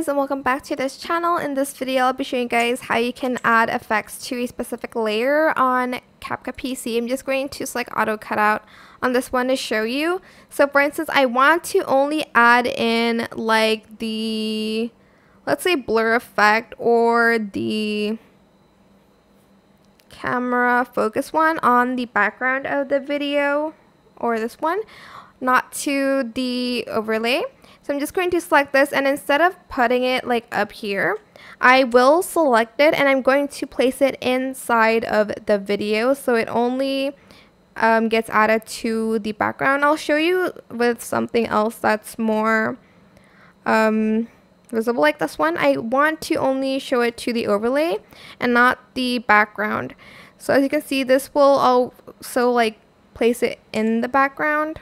guys, and welcome back to this channel. In this video I'll be showing you guys how you can add effects to a specific layer on CapCut PC. I'm just going to select auto cutout on this one to show you. So for instance, I want to only add in like the, let's say, blur effect or the camera focus one on the background of the video, or this one, not to the overlay. So I'm just going to select this, and instead of putting it like up here, I will select it and I'm going to place it inside of the video so it only gets added to the background. I'll show you with something else that's more visible like this one. I want to only show it to the overlay and not the background. So as you can see, this will also like place it in the background.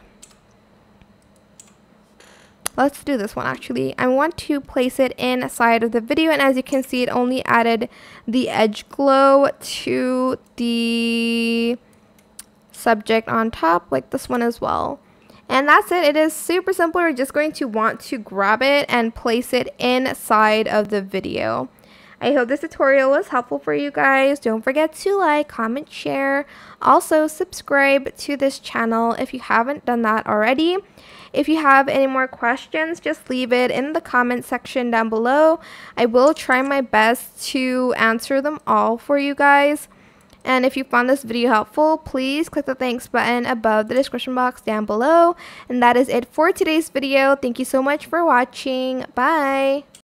Let's do this one actually. I want to place it inside of the video, and as you can see, it only added the edge glow to the subject on top, like this one as well. And that's it. It is super simple. We're just going to want to grab it and place it inside of the video. I hope this tutorial was helpful for you guys. Don't forget to like, comment, share. Also, subscribe to this channel if you haven't done that already. If you have any more questions, just leave it in the comment section down below. I will try my best to answer them all for you guys. And if you found this video helpful, please click the thanks button above the description box down below. And that is it for today's video. Thank you so much for watching. Bye!